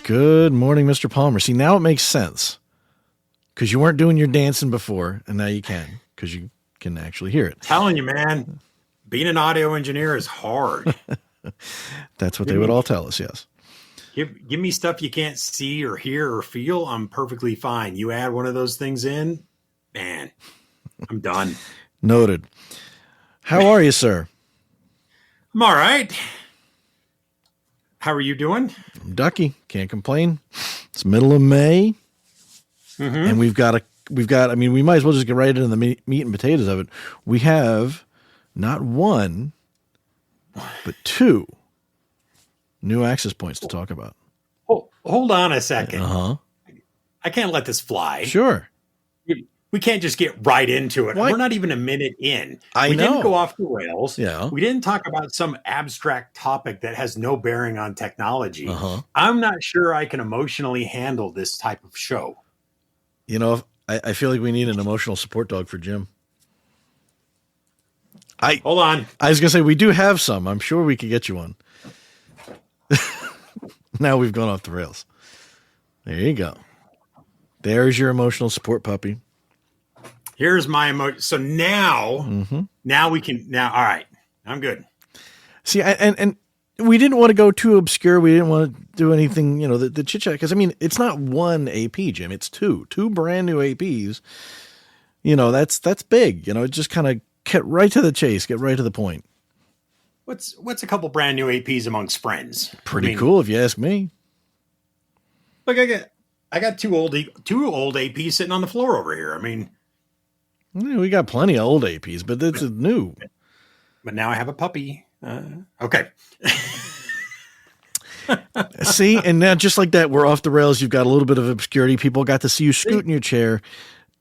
Good morning, Mr. Palmer. See, now it makes sense because you weren't doing your dancing before, and now you can because you can actually hear it. Telling you, man, being an audio engineer is hard. That's what they would all tell us, yes. Give me stuff you can't see or hear or feel. I'm perfectly fine. You add one of those things in, man, I'm done. Noted. How are you, sir? I'm all right. How are you doing? I'm ducky. Can't complain. It's middle of May. And we might as well just get right into the meat and potatoes of it. We have not one, but two new access points to talk about. Hold on a second. Uh-huh. I can't let this fly. Sure. We can't just get right into it. Why? We're not even a minute in. We didn't go off the rails. Yeah. We didn't talk about some abstract topic that has no bearing on technology. Uh-huh. I'm not sure I can emotionally handle this type of show. You know, I feel like we need an emotional support dog for Jim. Hold on. I was going to say, we do have some. I'm sure we could get you one. Now we've gone off the rails. There you go. There's your emotional support puppy. Here's my emotion. So now we can, all right, I'm good. See, and we didn't want to go too obscure. We didn't want to do anything, the chit chat. Cause I mean, it's not one AP, Jim. It's two brand new APs. That's big, just kind of get right to the chase, get right to the point. What's a couple brand new APs amongst friends? Pretty cool, if you ask me. Look, I got two old APs sitting on the floor over here. I mean, we got plenty of old APs, but it's new. But now I have a puppy. Okay. See, and now just like that, we're off the rails. You've got a little bit of obscurity. People got to see you scoot in your chair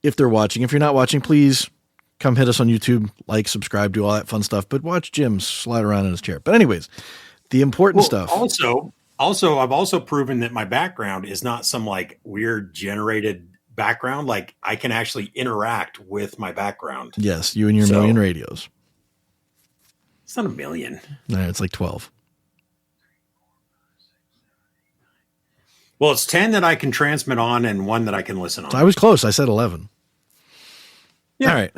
if they're watching. If you're not watching, please come hit us on YouTube, like, subscribe, do all that fun stuff. But watch Jim slide around in his chair. But anyways, the important stuff. Also, I've also proven that my background is not some like weird generated background. Like I can actually interact with my background. Yes, you and your million radios. It's not a million. No, it's like 12. Well, it's 10 that I can transmit on and one that I can listen on. So I was close. I said 11. Yeah. All right.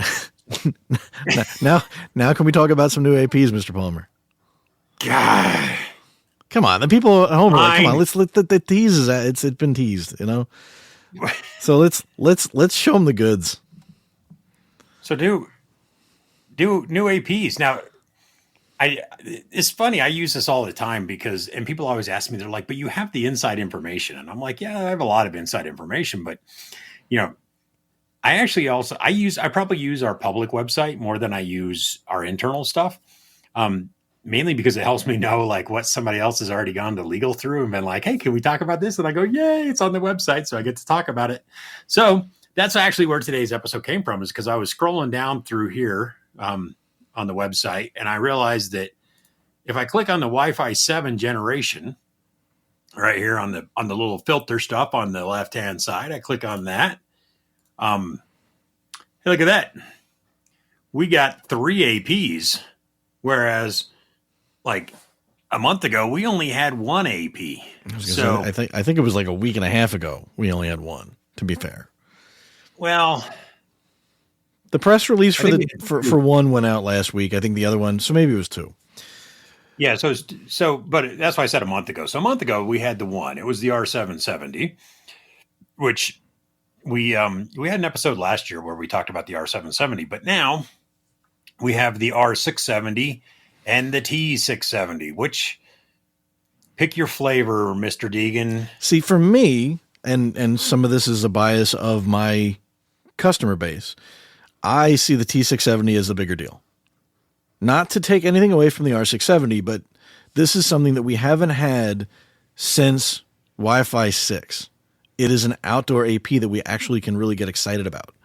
Now can we talk about some new APs, Mr. Palmer? God. Come on. The people at home are like, come on, let's let the tease is at it's been teased, So let's show them the goods. So do new APs. Now it's funny. I use this all the time and people always ask me, they're like, but you have the inside information. And I'm like, yeah, I have a lot of inside information, but I probably use our public website more than I use our internal stuff. Mainly because it helps me know like what somebody else has already gone to legal through and been like, hey, can we talk about this? And I go, yay, it's on the website. So I get to talk about it. So that's actually where today's episode came from, is because I was scrolling down through here on the website. And I realized that if I click on the Wi-Fi 7 generation right here on the little filter stuff on the left-hand side, I click on that. Hey, look at that. We got 3 APs, whereas like a month ago, we only had 1 AP. I think it was like a week and a half ago. We only had 1, to be fair. Well, the press release for 1 went out last week. I think the other one, so maybe it was 2. Yeah. But that's why I said a month ago. So a month ago we had the 1, it was the R670, which we had an episode last year where we talked about the R670, but now we have the R670 and the T670, which pick your flavor, Mr. Deegan. See, for me, and some of this is a bias of my customer base, I see the T670 as the bigger deal. Not to take anything away from the R670, but this is something that we haven't had since Wi-Fi 6. It is an outdoor AP that we actually can really get excited about.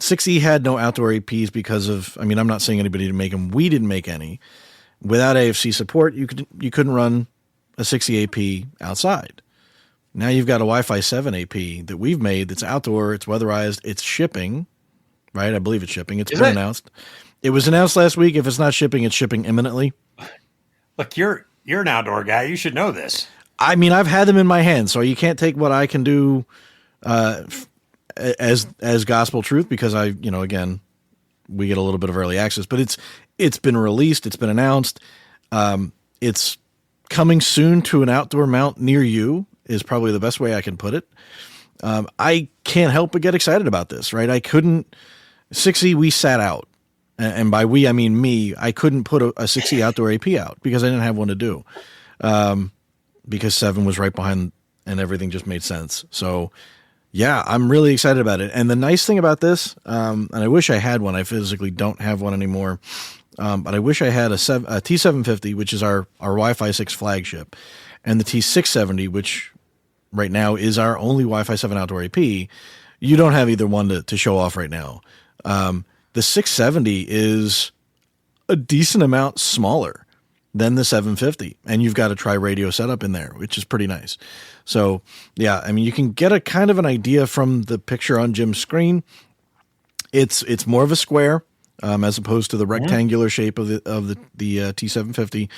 6E had no outdoor APs because of, I'm not saying anybody didn't make them. We didn't make any. Without AFC support, you couldn't run a 6E AP outside. Now you've got a Wi-Fi 7 AP that we've made that's outdoor, it's weatherized, it's shipping, right? I believe it's shipping. It's been announced. It was announced last week. If it's not shipping, it's shipping imminently. Look, you're an outdoor guy. You should know this. I mean, I've had them in my hand, so you can't take what I can do as gospel truth, because again, we get a little bit of early access, but it's been released, it's been announced, it's coming soon to an outdoor mount near you is probably the best way I can put it. I can't help but get excited about this, right? I couldn't 6E, we sat out, and by we I mean me. I couldn't put a 6E outdoor AP out because I didn't have one to do. Because 7 was right behind and everything just made sense. So yeah, I'm really excited about it. And the nice thing about this, and I wish I had one, I physically don't have one anymore. But I wish I had a T750, which is our Wi-Fi 6 flagship, and the T670, which right now is our only Wi-Fi 7 outdoor AP. You don't have either one to show off right now. The 670 is a decent amount smaller than the 750, and you've got a tri-radio setup in there, which is pretty nice. So yeah, I mean, you can get a kind of an idea from the picture on Jim's screen. It's more of a square, as opposed to the rectangular shape of the T750.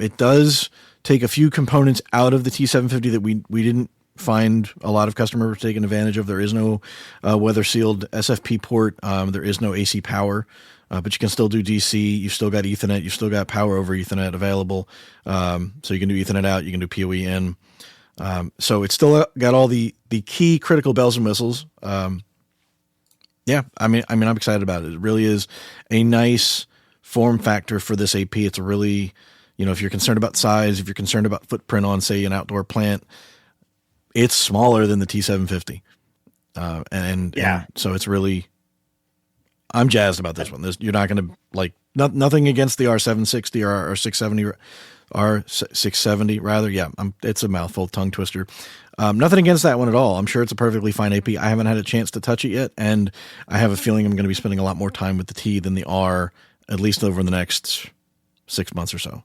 It does take a few components out of the T750 that we didn't find a lot of customers taking advantage of. There is no weather sealed SFP port. There is no AC power. But you can still do DC. You've still got Ethernet. You've still got power over Ethernet available. So you can do Ethernet out. You can do PoE in. So it's still got all the key critical bells and whistles. Yeah, I mean, I'm excited about it. It really is a nice form factor for this AP. It's a really, if you're concerned about size, if you're concerned about footprint on, say, an outdoor plant, it's smaller than the T750. And so it's really, I'm jazzed about this one. You're not going to nothing against the R760 or R670, R670 rather. Yeah, it's a mouthful, tongue twister. Nothing against that one at all. I'm sure it's a perfectly fine AP. I haven't had a chance to touch it yet, and I have a feeling I'm going to be spending a lot more time with the T than the R, at least over the next 6 months or so.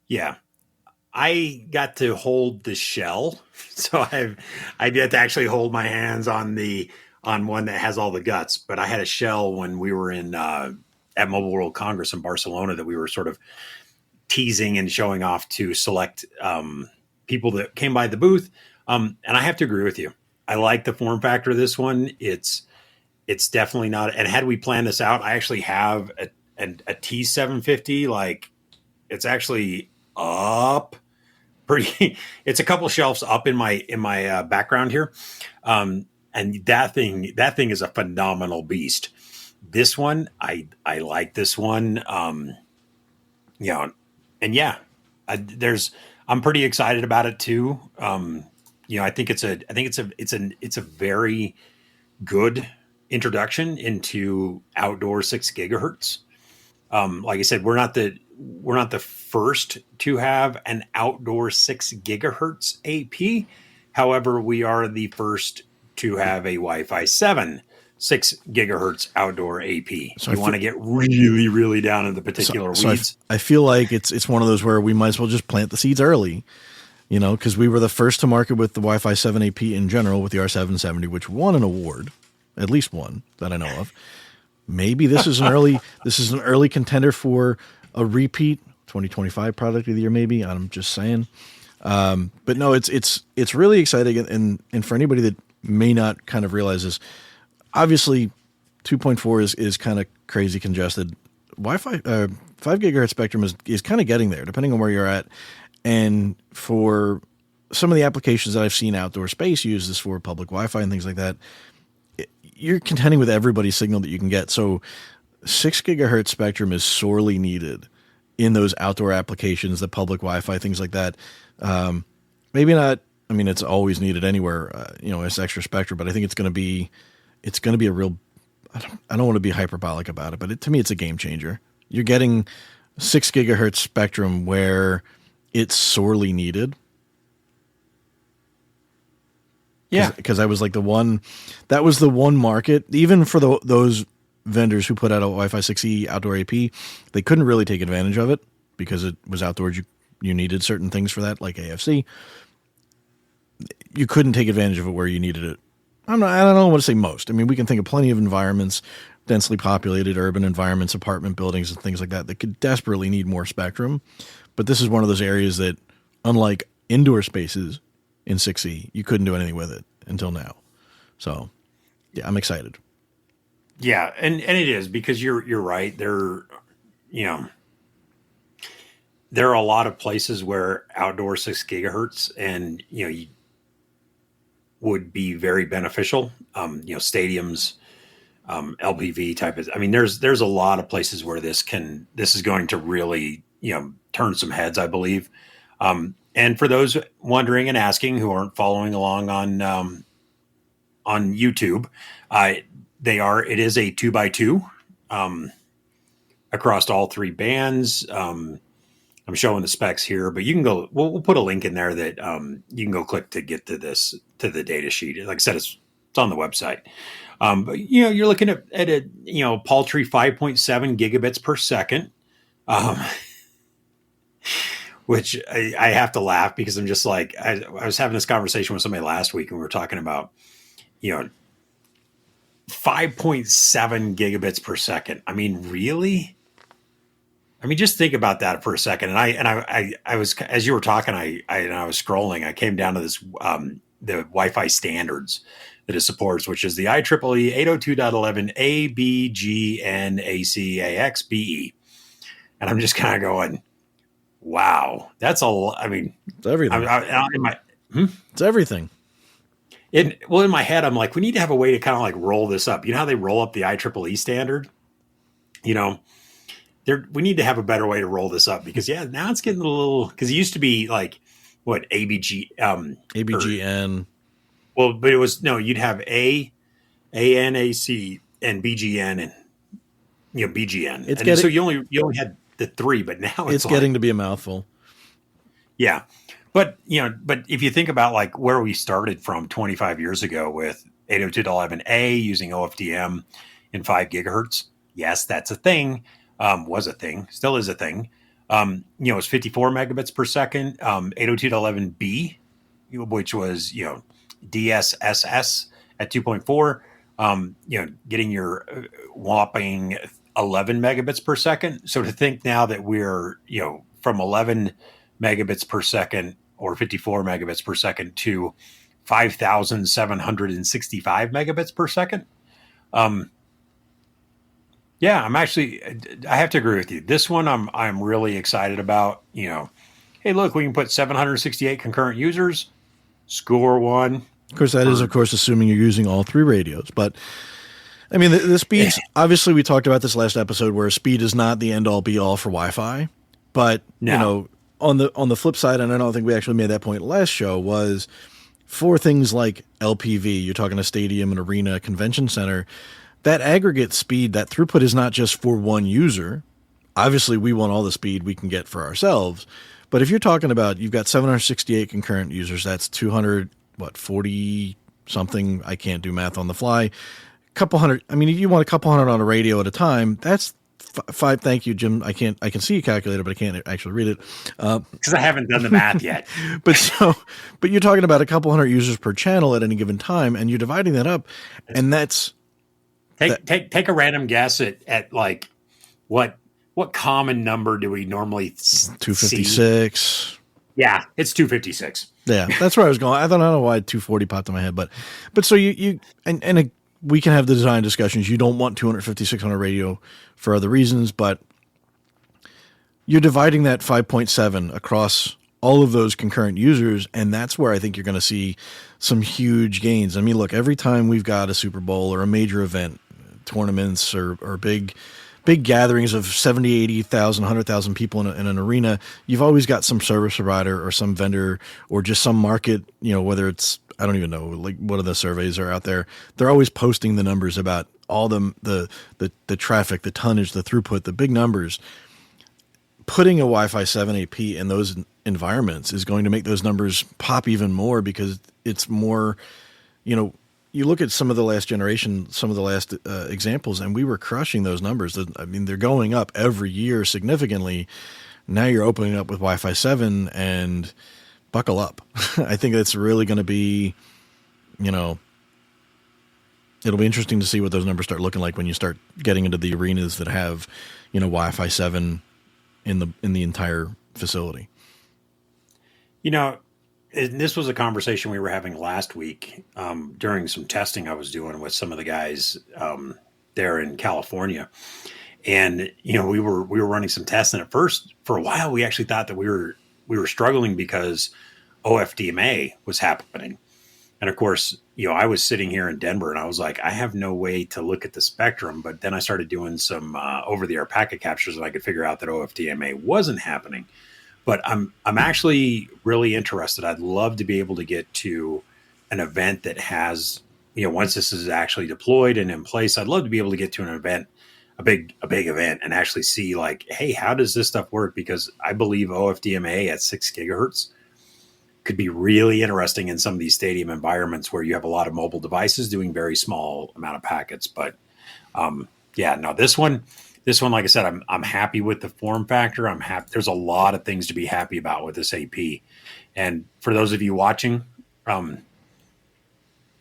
Yeah. I got to hold the shell, so I get to actually hold my hands on one that has all the guts. But I had a shell when we were at Mobile World Congress in Barcelona that we were sort of teasing and showing off to select people that came by the booth. And I have to agree with you. I like the form factor of this one. It's definitely not. And had we planned this out, I actually have a T750. It's actually up pretty. It's a couple shelves up in my background here. And that thing is a phenomenal beast. This one, I like this one. I'm pretty excited about it too. I think it's a very good introduction into outdoor 6 gigahertz. Like I said, we're not the first to have an outdoor 6 gigahertz AP. However, we are the first to have a Wi-Fi 7 6 gigahertz outdoor AP. So you want to get really, really down in the particular weeds. I feel like it's one of those where we might as well just plant the seeds early, because we were the first to market with the Wi-Fi 7 AP in general with the R670, which won an award, at least one that I know of. Maybe this is an early contender for a repeat 2025 product of the year. Maybe, I'm just saying. But no, it's really exciting, and for anybody that may not kind of realize this, obviously 2.4 is kind of crazy congested. Wi-Fi 5 gigahertz spectrum is kind of getting there, depending on where you're at. And for some of the applications that I've seen outdoor space use this for, public Wi-Fi and things like that, you're contending with everybody's signal that you can get. So 6 gigahertz spectrum is sorely needed in those outdoor applications, the public Wi-Fi, things like that. Maybe not. I mean, it's always needed anywhere, it's extra spectrum, but I think it's going to be a real, I don't want to be hyperbolic about it, but to me, it's a game changer. You're getting 6 gigahertz spectrum where it's sorely needed. Yeah. Because I was like that was the one market, even for those vendors who put out a Wi-Fi 6E outdoor AP, they couldn't really take advantage of it because it was outdoors. You needed certain things for that, like AFC. You couldn't take advantage of it where you needed it. I don't want to say most. I mean, we can think of plenty of environments, densely populated urban environments, apartment buildings and things like that could desperately need more spectrum. But this is one of those areas that unlike indoor spaces in 6E, you couldn't do anything with it until now. So, yeah, I'm excited. Yeah, and it is, because you're right. There are a lot of places where outdoor 6 gigahertz and you would be very beneficial. Stadiums, LPV type of. I mean, there's a lot of places where this is going to really turn some heads, I believe. And for those wondering and asking who aren't following along on YouTube, it is a 2x2 across all 3 bands. I'm showing the specs here, but you can go. We'll put a link in there that you can go click to get to the data sheet. Like I said, it's on the website. But you're looking at a paltry 5.7 gigabits per second, which I have to laugh, because I'm just like, I was having this conversation with somebody last week, and we were talking about 5.7 gigabits per second. I mean, really? I mean, just think about that for a second. And I was, as you were talking, I was scrolling. I came down to this the Wi-Fi standards that it supports, which is the IEEE 802.11 ABGNACAXBE. And I'm just kind of going, wow, that's I mean, it's everything. It's everything. In my head, I'm like, we need to have a way to kind of like roll this up. You know how they roll up the IEEE standard? We need to have a better way to roll this up, because now it's getting a little, because it used to be like what ABGN. But it was, no, you'd have ANAC and BGN and BGN. So you only had the 3, but now it's getting to be a mouthful. Yeah. But if you think about like where we started from 25 years ago with 802.11a using OFDM in 5 gigahertz. Yes, that's a thing. Was a thing, still is a thing. It's 54 megabits per second. 802.11b, which was DSSS at 2.4. Getting your whopping 11 megabits per second. So to think now that we're from 11 megabits per second or 54 megabits per second to 5,765 megabits per second. Yeah, I have to agree with you. This one I'm really excited about. Hey, look, we can put 768 concurrent users, score one. Of course, that is, assuming you're using all 3 radios. But, I mean, the speeds, obviously we talked about this last episode where speed is not the end-all, be-all for Wi-Fi. But, on the flip side, and I don't think we actually made that point last show, was for things like LPV, you're talking a stadium, an arena, a convention center, that aggregate speed, that throughput is not just for one user. Obviously, we want all the speed we can get for ourselves. But if you're talking about, you've got 768 concurrent users, that's 40 something. I can't do math on the fly. Couple hundred. I mean, you want a couple hundred on a radio at a time. That's 5. Thank you, Jim. I can see a calculator, but I can't actually read it because I haven't done the math yet. but you're talking about a couple hundred users per channel at any given time, and you're dividing that up, and that's. Take a random guess at like what common number do we normally 256 see? Yeah, it's 256. Yeah, that's where I was going. I don't know why 240 popped in my head, but so we can have the design discussions. You don't want 256 on a radio for other reasons, but you're dividing that 5.7 across all of those concurrent users, and that's where I think you're going to see some huge gains. I mean, look, every time we've got a Super Bowl or a major event, tournaments or big gatherings of 70, 80,000, 100,000 people in an arena, you've always got some service provider or some vendor or just some market, whether it's, I don't even know, like what are the surveys are out there. They're always posting the numbers about all the traffic, the tonnage, the throughput, the big numbers. Putting a Wi-Fi 7 AP in those environments is going to make those numbers pop even more, because it's more, you look at some of the last generation, some of the last examples, and we were crushing those numbers. I mean, they're going up every year significantly. Now you're opening up with Wi-Fi 7, and buckle up. I think that's really going to be, it'll be interesting to see what those numbers start looking like when you start getting into the arenas that have, Wi-Fi 7 in the entire facility. You know, and this was a conversation we were having last week during some testing I was doing with some of the guys there in California. And we were running some tests, and at first, for a while, we actually thought that we were struggling because OFDMA was happening. And of course, I was sitting here in Denver, and I was like, I have no way to look at the spectrum. But then I started doing some over-the-air packet captures, and I could figure out that OFDMA wasn't happening. But I'm actually really interested. I'd love to be able to get to an event that has, once this is actually deployed and in place, I'd love to be able to get to an event, a big event, and actually see like, hey, how does this stuff work? Because I believe OFDMA at 6 gigahertz could be really interesting in some of these stadium environments where you have a lot of mobile devices doing very small amount of packets. But this one, like I said, I'm happy with the form factor. I'm happy. There's a lot of things to be happy about with this AP. And for those of you watching,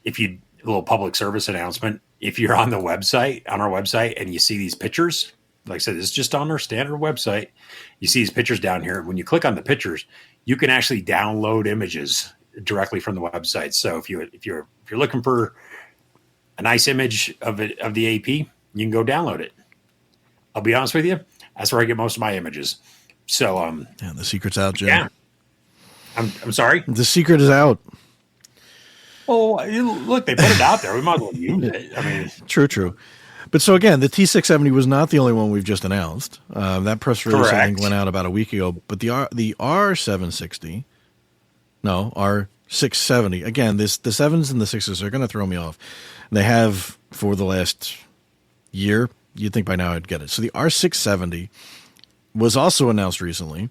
if you, a little public service announcement, if you're on our website, and you see these pictures, like I said, it's just on our standard website. You see these pictures down here. When you click on the pictures, you can actually download images directly from the website. So if you're looking for a nice image of the AP, you can go download it. I'll be honest with you, that's where I get most of my images. So the secret's out, Jim. Yeah. I'm sorry. The secret is out. Oh, look, they put it out there. We might as well use it. I mean, True. But so again, the T670 was not the only one we've just announced. That press release, I think, went out about a week ago. But the R670, R670. Again, the 7s and the 6s are going to throw me off. They have for the last year. You'd think by now I'd get it. So the R670 was also announced recently.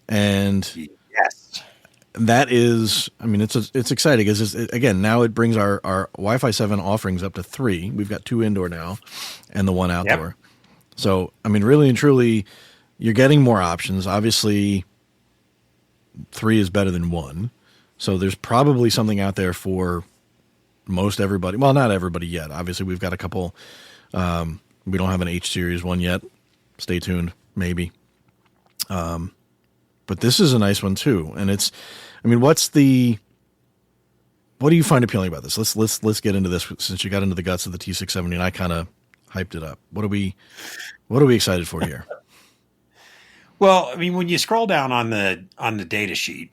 And yes, that is, I mean, it's exciting because again, now it brings our Wi-Fi 7 offerings up to 3. We've got 2 indoor now and the 1 outdoor. Yep. So, I mean, really and truly, you're getting more options. Obviously, 3 is better than 1. So there's probably something out there for most everybody. Well, not everybody yet. Obviously, we've got a couple. We don't have an H series one yet. Stay tuned, maybe. But this is a nice one too, and it's. I mean, what do you find appealing about this? Let's get into this since you got into the guts of the T670, and I kind of hyped it up. What are we excited for here? Well, I mean, when you scroll down on the data sheet,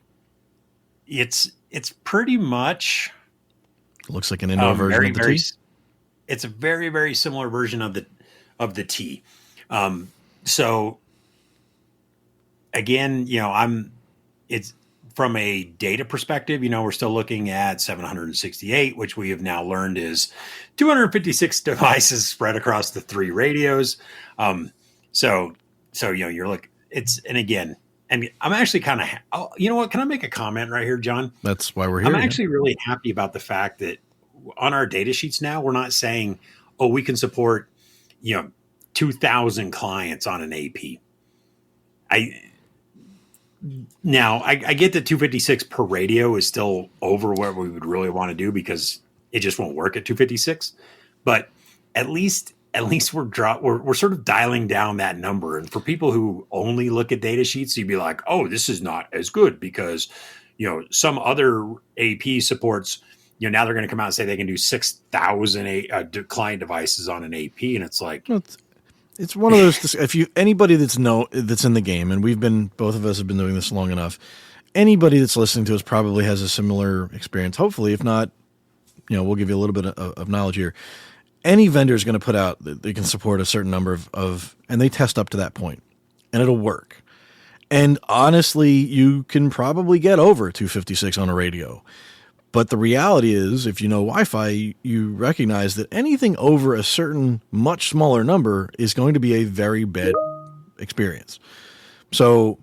it's pretty much looks like an indoor version of the T. It's a very, very similar version of the T. So again, it's from a data perspective, we're still looking at 768, which we have now learned is 256 devices spread across the 3 radios. So you're looking, and I'm actually kind of, you know what? Can I make a comment right here, John? That's why we're here. I'm actually really happy about the fact that on our data sheets now, we're not saying, oh, we can support, 2,000 clients on an AP. I get that 256 per radio is still over what we would really want to do because it just won't work at 256. But at least we're sort of dialing down that number. And for people who only look at data sheets, you'd be like, oh, this is not as good because some other AP supports. Now they're going to come out and say they can do 6,000 client devices on an AP, and it's like it's one of those. If anybody that's in the game, and both of us have been doing this long enough, anybody that's listening to us probably has a similar experience. Hopefully, if not, we'll give you a little bit of knowledge here. Any vendor is going to put out that they can support a certain number of, and they test up to that point, and it'll work. And honestly, you can probably get over 256 on a radio. But the reality is, if you know Wi-Fi, you recognize that anything over a certain much smaller number is going to be a very bad experience. So,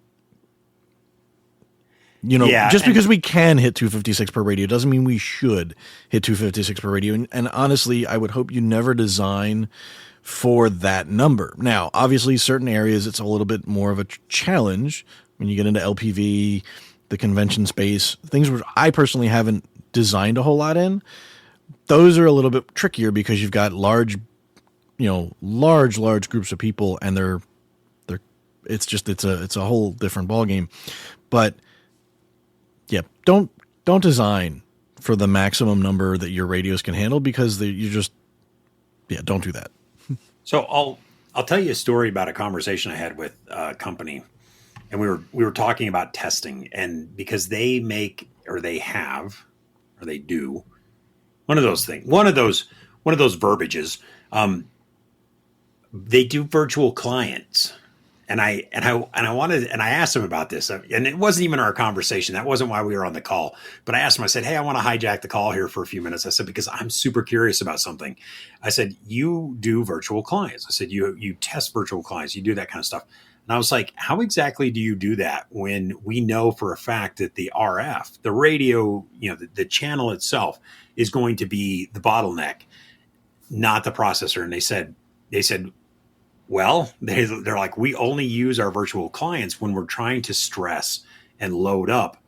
just because we can hit 256 per radio doesn't mean we should hit 256 per radio. And honestly, I would hope you never design for that number. Now, obviously, certain areas, it's a little bit more of a challenge when you get into LPV, the convention space, things where I personally haven't designed a whole lot in. Those are a little bit trickier because you've got large groups of people, and it's a whole different ballgame. But Yeah, don't design for the maximum number that your radios can handle, because don't do that. So I'll tell you a story about a conversation I had with a company, and we were talking about testing, and because they make or they have or they do one of those things, one of those verbiages, they do virtual clients. And I wanted, and I asked him about this, and it wasn't even our conversation. That wasn't why we were on the call. But I asked him, I said, "Hey, I want to hijack the call here for a few minutes." I said, because I'm super curious about something. I said, "You do virtual clients." I said, "You test virtual clients. You do that kind of stuff." And I was like, "How exactly do you do that when we know for a fact that the RF, the radio, the channel itself is going to be the bottleneck, not the processor?" And they said, well, they're like, "We only use our virtual clients when we're trying to stress and load up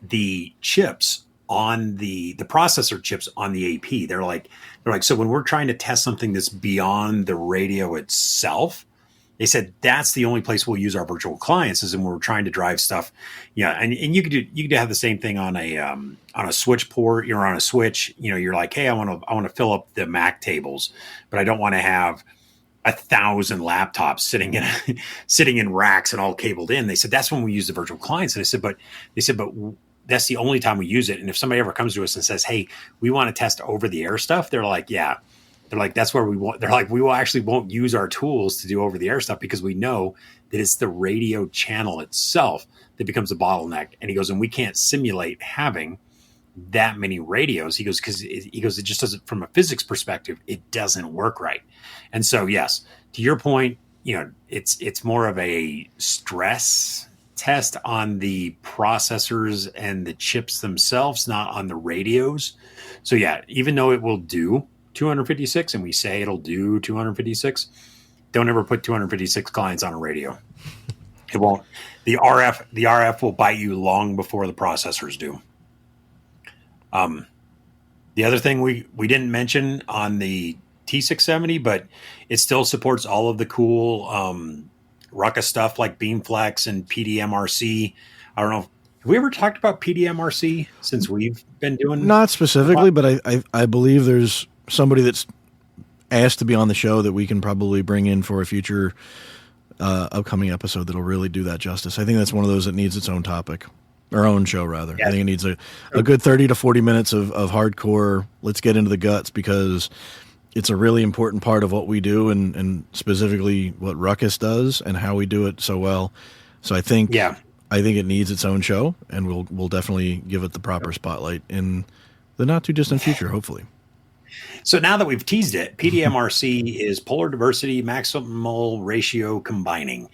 the chips on the processor chips on the AP." They're like, "So when we're trying to test something that's beyond the radio itself," they said, "that's the only place we'll use our virtual clients, is when we're trying to drive stuff." Yeah. And you could have the same thing on a switch port. You're on a switch, you're like, "Hey, I want to fill up the MAC tables, but I don't want to have 1,000 laptops sitting in racks and all cabled in." They said, "That's when we use the virtual clients." And but that's the only time we use it. And if somebody ever comes to us and says, "Hey, we want to test over the air stuff," they're like, "Yeah." They're like, "That's where we want." They're like, "We won't use our tools to do over the air stuff, because we know that it's the radio channel itself that becomes a bottleneck." And he goes, "And we can't simulate having that many radios." He goes, "Because it just doesn't, from a physics perspective, it doesn't work right." And so, yes, to your point, it's more of a stress test on the processors and the chips themselves, not on the radios. So yeah, even though it will do 256, and we say it'll do 256, don't ever put 256 clients on a radio. It won't. The RF will bite you long before the processors do. The other thing we didn't mention on the T670, but it still supports all of the cool Ruckus stuff like BeamFlex and PDMRC. I don't know. Have we ever talked about PDMRC since we've been doing? Not specifically, but I believe there's somebody that's asked to be on the show that we can probably bring in for a future upcoming episode that'll really do that justice. I think that's one of those that needs its own topic. Our own show, rather. Yeah. I think it needs a good 30 to 40 minutes of hardcore. Let's get into the guts, because it's a really important part of what we do, and specifically what Ruckus does and how we do it so well. So I think it needs its own show, and we'll definitely give it the proper spotlight in the not too distant future, hopefully. So now that we've teased it, PDMRC is polar diversity maximal ratio combining.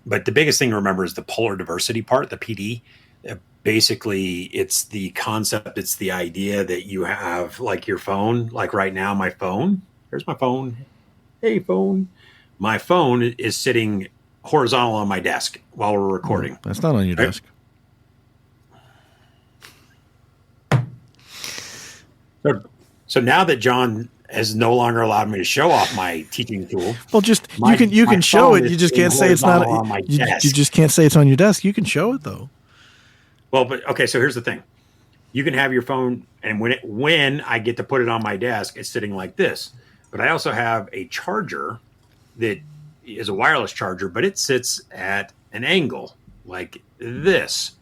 But the biggest thing to remember is the polar diversity part, the PD. Basically, it's the concept, it's the idea that you have, like your phone, like right now, my phone. Here's my phone. Hey, phone. My phone is sitting horizontal on my desk while we're recording. No, that's not on your desk. So now that John has no longer allowed me to show off my teaching tool. Well, you can show it. You just can't say it's not on my desk. You just can't say it's on your desk. You can show it though. Well, but okay. So here's the thing: you can have your phone, and when I get to put it on my desk, it's sitting like this. But I also have a charger that is a wireless charger, but it sits at an angle like this.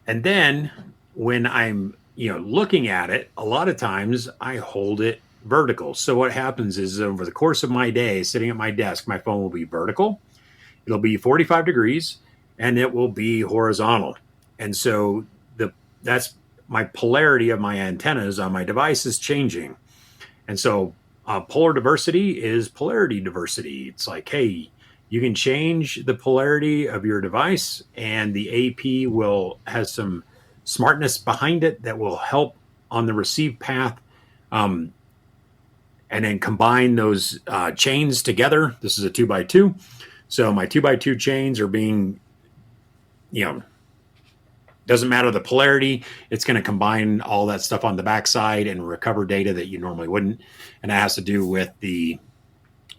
And then when I'm looking at it, a lot of times I hold it vertical. So what happens is, over the course of my day, sitting at my desk, my phone will be vertical. It'll be 45 degrees, and it will be horizontal. And so that's my polarity of my antennas on my device is changing. And so polar diversity is polarity diversity. It's like, hey, you can change the polarity of your device, and the AP has some smartness behind it that will help on the receive path, and then combine those chains together. This is a 2x2, so my 2x2 chains are being, doesn't matter the polarity, it's going to combine all that stuff on the backside and recover data that you normally wouldn't. And that has to do with the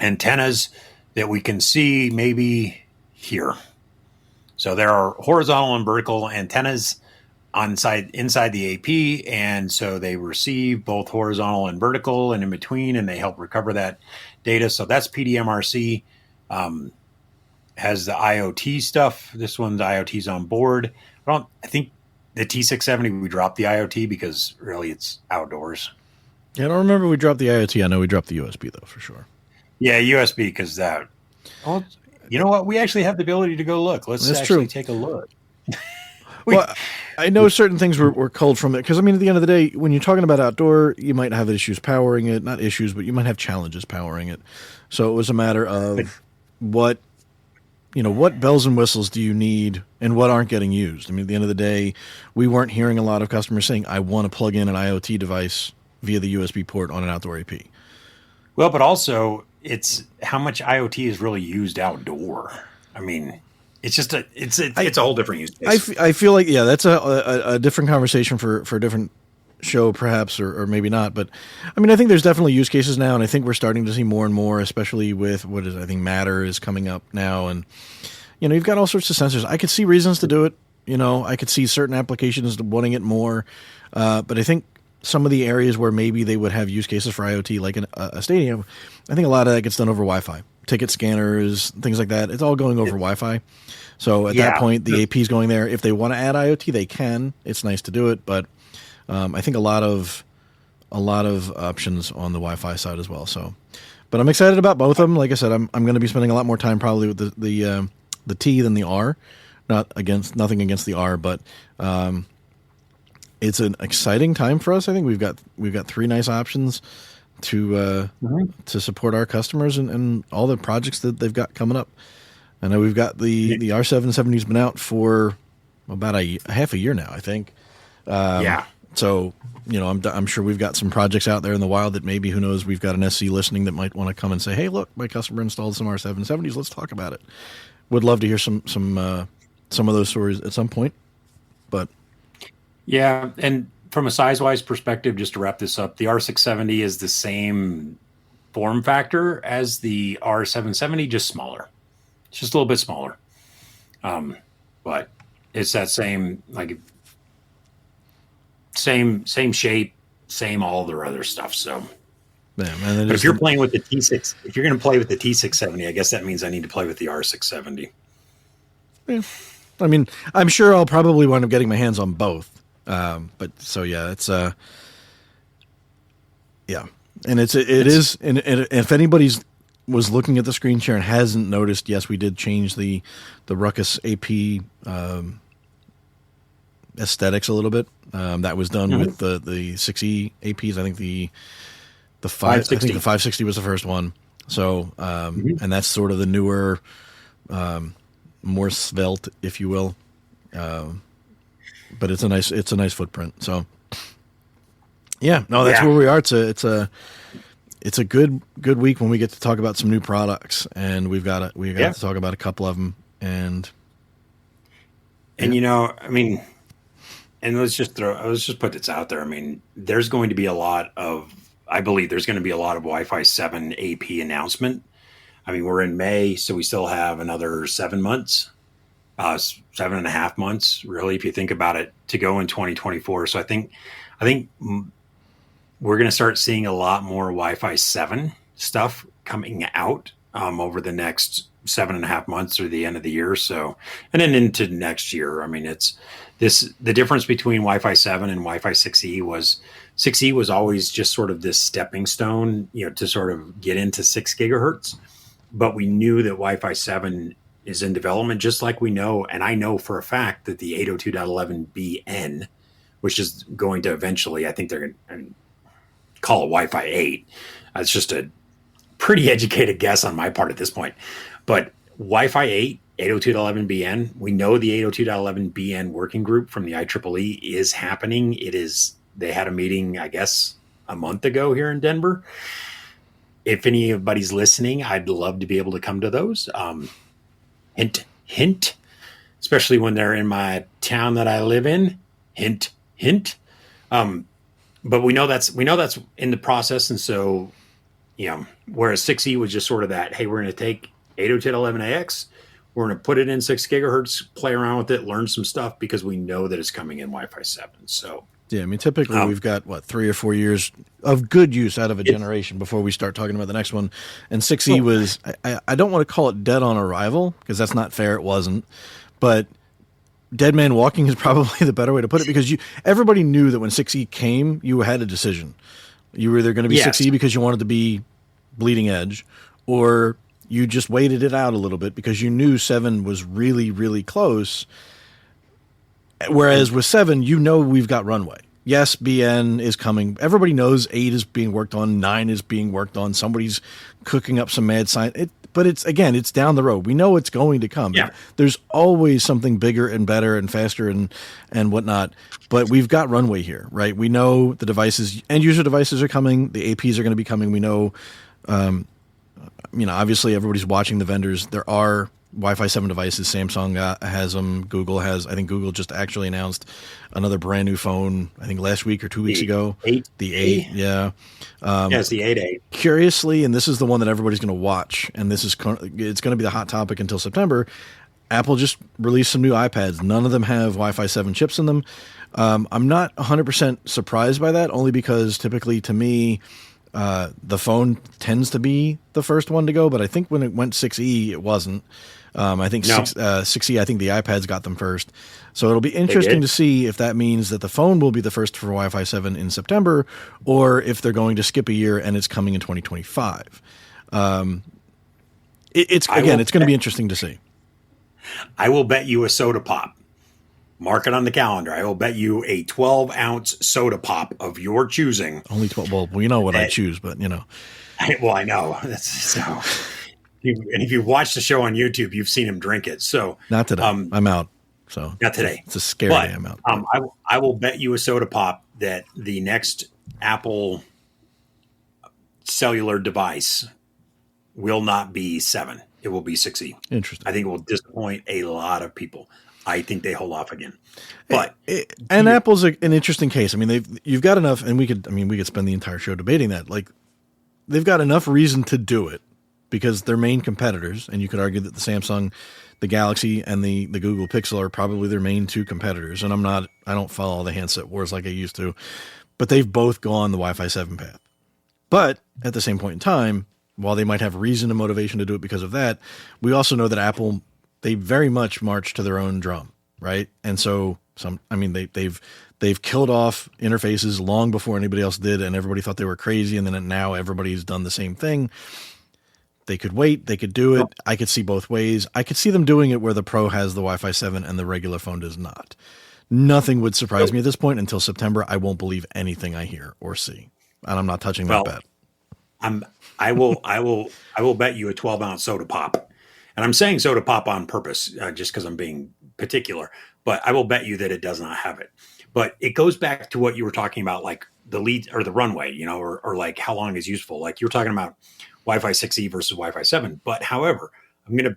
antennas that we can see maybe here. So there are horizontal and vertical antennas inside the AP, and so they receive both horizontal and vertical and in between, and they help recover that data. So that's PDMRC. Has the IoT stuff. This one's IoT's on board. I think the T670 we dropped the IoT because really it's outdoors. Yeah, I don't remember we dropped the IoT. I know we dropped the USB though for sure. Yeah, USB because that. Well, you know what? We actually have the ability to go look. Let's take a look. Well, I know certain things were culled from it because, I mean, at the end of the day, when you're talking about outdoor, you might have issues powering it. Not issues, but you might have challenges powering it. So it was a matter of what bells and whistles do you need and what aren't getting used. I mean, at the end of the day, we weren't hearing a lot of customers saying, I want to plug in an IoT device via the USB port on an outdoor AP. Well, but also it's how much IoT is really used outdoor. I mean, it's just it's a whole different use case. I feel like, yeah, that's a different conversation for a different show perhaps, or maybe not. But I mean, I think there's definitely use cases now, and I think we're starting to see more and more, especially with I think Matter is coming up now. And, you've got all sorts of sensors. I could see reasons to do it. I could see certain applications wanting it more. But I think some of the areas where maybe they would have use cases for IoT, like a stadium, I think a lot of that gets done over Wi-Fi. Ticket scanners, things like that. It's all going over Wi-Fi. So at that point, the AP is going there. If they want to add IoT, they can. It's nice to do it, but I think a lot of options on the Wi-Fi side as well. So, but I'm excited about both of them. Like I said, I'm going to be spending a lot more time probably with the T than the R. Nothing against the R, but it's an exciting time for us. I think we've got three nice options to support our customers and all the projects that they've got coming up. I know we've got the R770's been out for about a half a year now, I think. So, I'm sure we've got some projects out there in the wild that maybe, who knows, we've got an SC listening that might want to come and say, hey, look, my customer installed some R770s. Let's talk about it. Would love to hear some of those stories at some point. But yeah, and from a size-wise perspective, just to wrap this up, the R670 is the same form factor as the R770, just smaller. It's just a little bit smaller. But it's that same shape, same all their other stuff. So, but if you're playing with the T6, if you're going to play with the T670, I guess that means I need to play with the R670. Yeah. I mean, I'm sure I'll probably wind up getting my hands on both. But so yeah, it's yeah, and it is, and if anybody's was looking at the screen share and hasn't noticed, yes, we did change the Ruckus AP aesthetics a little bit. That was done with the 6E APs. I think the 560. I think the 560 was the first one. So and that's sort of the newer, more svelte, if you will. But it's a nice footprint. So yeah, no, that's where we are. It's a good week when we get to talk about some new products, and we've got to talk about a couple of them. And I mean, and let's just put this out there. I mean, there's going to be I believe there's going to be a lot of Wi-Fi 7 AP announcement. I mean, we're in May, so we still have another 7 months, 7.5 months, really, if you think about it, to go in 2024. So I think we're going to start seeing a lot more Wi-Fi 7 stuff coming out over the next 7.5 months through the end of the year. So, and then into next year. I mean, the difference between Wi-Fi 7 and Wi-Fi 6E was always just sort of this stepping stone, to sort of get into 6 gigahertz. But we knew that Wi-Fi 7 is in development, just like we know, and I know for a fact that the 802.11bn, which is going to eventually, I think they're going to call it Wi-Fi 8. It's just a pretty educated guess on my part at this point. But Wi-Fi 8, 802.11bn, we know the 802.11bn working group from the IEEE is happening. They had a meeting, I guess, a month ago here in Denver. If anybody's listening, I'd love to be able to come to those. Hint, hint, especially when they're in my town that I live in. Hint, hint. But we know that's in the process. And so, whereas 6E was just sort of that, hey, we're going to take 802.11ax, We're going to put it in 6 gigahertz, play around with it, learn some stuff because we know that it's coming in Wi-Fi 7. So yeah, I mean, typically we've got 3 or 4 years of good use out of a It's- generation before we start talking about the next one. And 6E was, I don't want to call it dead on arrival because that's not fair. It wasn't, but dead man walking is probably the better way to put it because everybody knew that when 6E came, you had a decision. You were either going to be Yes. 6E because you wanted to be bleeding edge, or you just waited it out a little bit because you knew 7 was really, really close. Whereas with 7, you know we've got runway. Yes, BN is coming. Everybody knows 8 is being worked on, 9 is being worked on. Somebody's cooking up some mad science. But it's down the road. We know it's going to come. Yeah. There's always something bigger and better and faster and whatnot. But we've got runway here, right? We know the devices, end user devices are coming. The APs are going to be coming. We know, obviously everybody's watching the vendors. There are Wi-Fi 7 devices. Samsung has them. Google has. I think Google just actually announced another brand new phone. I think last week or 2 weeks ago. The 8. Yeah. It's the 8A. Curiously, and this is the one that everybody's going to watch, and it's going to be the hot topic until September. Apple just released some new iPads. None of them have Wi-Fi 7 chips in them. I'm not 100% surprised by that, only because typically to me, the phone tends to be the first one to go, but I think when it went 6E, it wasn't. I think 6E, I think the iPads got them first. So it'll be interesting to see if that means that the phone will be the first for Wi-Fi 7 in September, or if they're going to skip a year and it's coming in 2025. It's going to be interesting to see. I will bet you a soda pop. Mark it on the calendar. I will bet you a 12-ounce soda pop of your choosing. Only 12. Well, we know what I choose, but Well, I know. That's so. And if you watch the show on YouTube, you've seen him drink it. So not today. I'm out. So not today. It's a scary day. I'm out. I will bet you a soda pop that the next Apple cellular device will not be 7. It will be 6E. Interesting. I think it will disappoint a lot of people. I think they hold off again. But Apple's an interesting case. I mean, you've got enough, and we could spend the entire show debating that. Like, they've got enough reason to do it because they're main competitors, and you could argue that the Samsung, the Galaxy, and the Google Pixel are probably their main 2 competitors. And I don't follow all the handset wars like I used to, but they've both gone the Wi-Fi 7 path. But at the same point in time, while they might have reason and motivation to do it because of that, we also know that Apple, they very much march to their own drum, right? And so they've killed off interfaces long before anybody else did, and everybody thought they were crazy, and then now everybody's done the same thing. They could wait, they could do it. I could see both ways. I could see them doing it where the Pro has the Wi-Fi 7 and the regular phone does not. Nothing would surprise me at this point until September. I won't believe anything I hear or see, and I'm not touching that bet. I will bet you a 12-ounce soda pop. And I'm saying soda pop on purpose, just because I'm being particular, but I will bet you that it does not have it. But it goes back to what you were talking about, like the lead or the runway, or like how long is useful. Like you're talking about Wi-Fi 6E versus Wi-Fi 7. But however, I'm gonna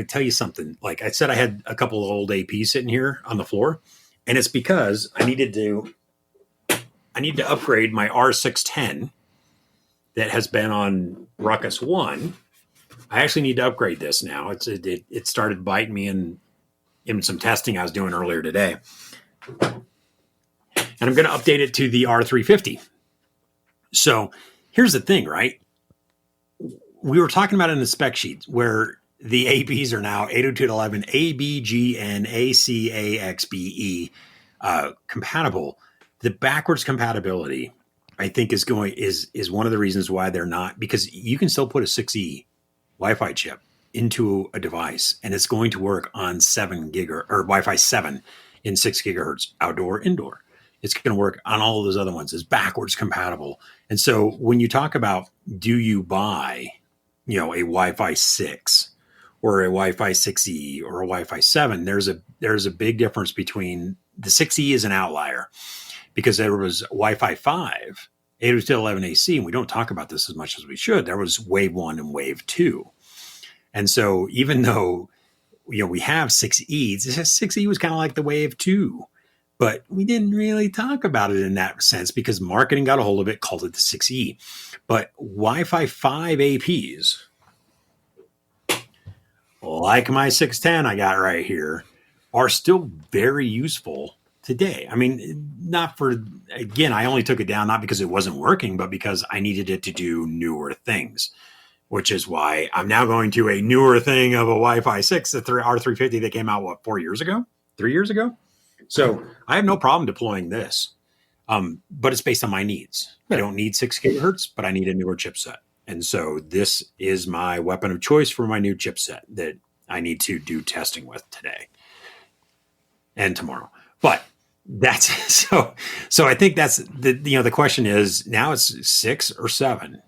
tell you something. Like I said, I had a couple of old APs sitting here on the floor, and it's because I need to upgrade my R610 that has been on Ruckus 1. I actually need to upgrade this now. It started biting me in some testing I was doing earlier today. And I'm going to update it to the R350. So here's the thing, right? We were talking about in the spec sheet where the APs are now 802.11 ABGN ACAXBE compatible. The backwards compatibility, I think, is one of the reasons why they're not, because you can still put a 6E Wi-Fi chip into a device and it's going to work on 7 gig or Wi-Fi 7 in 6 gigahertz outdoor, indoor. It's going to work on all of those other ones. It's backwards compatible. And so when you talk about, do you buy, a Wi-Fi 6 or a Wi-Fi 6E or a Wi-Fi 7, there's a big difference between the 6E is an outlier because there was Wi-Fi 5, 802.11 AC, and we don't talk about this as much as we should. There was wave 1 and wave 2. And so even though, we have 6E, 6E was kind of like the wave 2, but we didn't really talk about it in that sense because marketing got a hold of it, called it the 6E. But Wi-Fi 5 APs like my 610 I got right here, are still very useful today. I mean, not for, again, I only took it down not because it wasn't working, but because I needed it to do newer things, which is why I'm now going to a newer thing of a Wi-Fi 6, the R350 that came out, 4 years ago? 3 years ago? So I have no problem deploying this, but it's based on my needs. I don't need 6 gigahertz, but I need a newer chipset. And so this is my weapon of choice for my new chipset that I need to do testing with today and tomorrow. But that's so I think that's the question is now it's 6 or 7,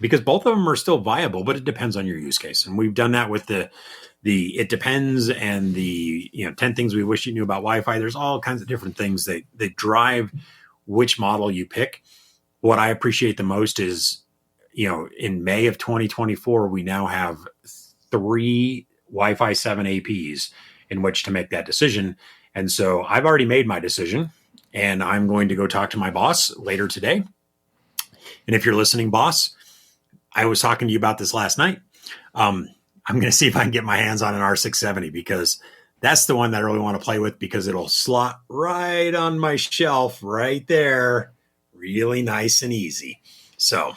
because both of them are still viable, but it depends on your use case. And we've done that with the it depends and the 10 things we wish you knew about Wi-Fi. There's all kinds of different things that drive which model you pick. What I appreciate the most is, in May of 2024, we now have 3 Wi-Fi 7 APs in which to make that decision. And so I've already made my decision, and I'm going to go talk to my boss later today. And if you're listening, boss, I was talking to you about this last night. I'm going to see if I can get my hands on an R670, because that's the one that I really want to play with, because it'll slot right on my shelf right there. Really nice and easy. So,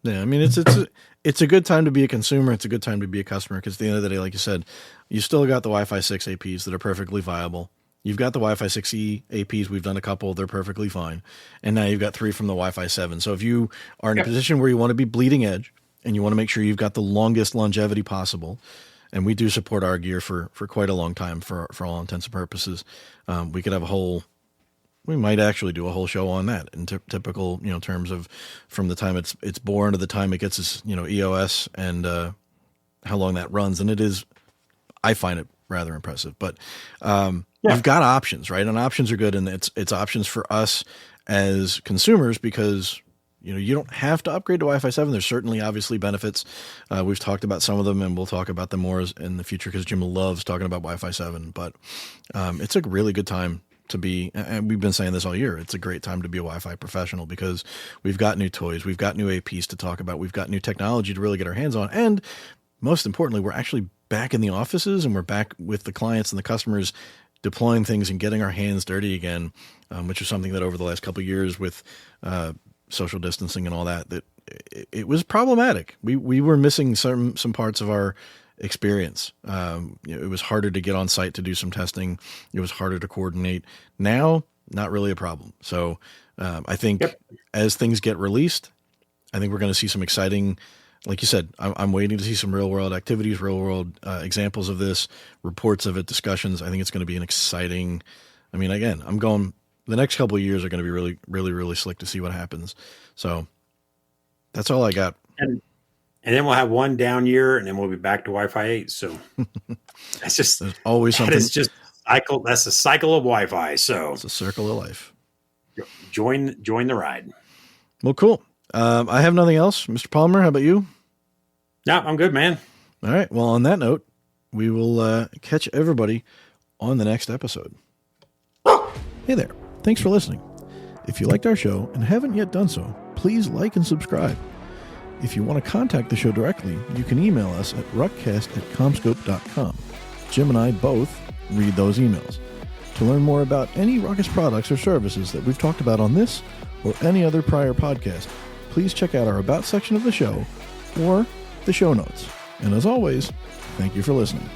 yeah, I mean, it's a good time to be a consumer. It's a good time to be a customer, because at the end of the day, like you said, you still got the Wi-Fi 6 APs that are perfectly viable. You've got the Wi-Fi 6E APs. We've done a couple. They're perfectly fine. And now you've got 3 from the Wi-Fi 7. So if you are in a position where you want to be bleeding edge and you want to make sure you've got the longest longevity possible, and we do support our gear for quite a long time for all intents and purposes, we could have we might actually do a whole show on that in typical, terms of from the time it's born to the time it gets its, EOS and how long that runs. And I find it rather impressive, but you've got options, right? And options are good. And it's options for us as consumers, because, you don't have to upgrade to Wi-Fi 7. There's certainly obviously benefits. We've talked about some of them, and we'll talk about them more in the future, because Jim loves talking about Wi-Fi 7, but it's a really good time to be, and we've been saying this all year, it's a great time to be a Wi-Fi professional, because we've got new toys, we've got new APs to talk about, we've got new technology to really get our hands on, and most importantly, we're actually back in the offices, and we're back with the clients and the customers deploying things and getting our hands dirty again, which is something that over the last couple of years with social distancing and all that it was problematic. We were missing some parts of our experience. It was harder to get on site to do some testing. It was harder to coordinate. Now, not really a problem. So I think as things get released, I think we're going to see some exciting, like you said, I'm waiting to see some real world activities, real world examples of this, reports of it, discussions. I think it's going to be an exciting, again, the next couple of years are going to be really, really, really slick to see what happens. So that's all I got. And then we'll have one down year, and then we'll be back to Wi-Fi 8. So that's just, there's always something. It's just cycle. That's a cycle of Wi-Fi. So it's a circle of life. Join the ride. Well, cool. I have nothing else. Mr. Palmer, how about you? No, I'm good, man. All right. Well, on that note, we will catch everybody on the next episode. Hey there. Thanks for listening. If you liked our show and haven't yet done so, please like and subscribe. If you want to contact the show directly, you can email us at ruckcast@comscope.com. Jim and I both read those emails. To learn more about any Ruckus products or services that we've talked about on this or any other prior podcast, please check out our About section of the show or the show notes. And as always, thank you for listening.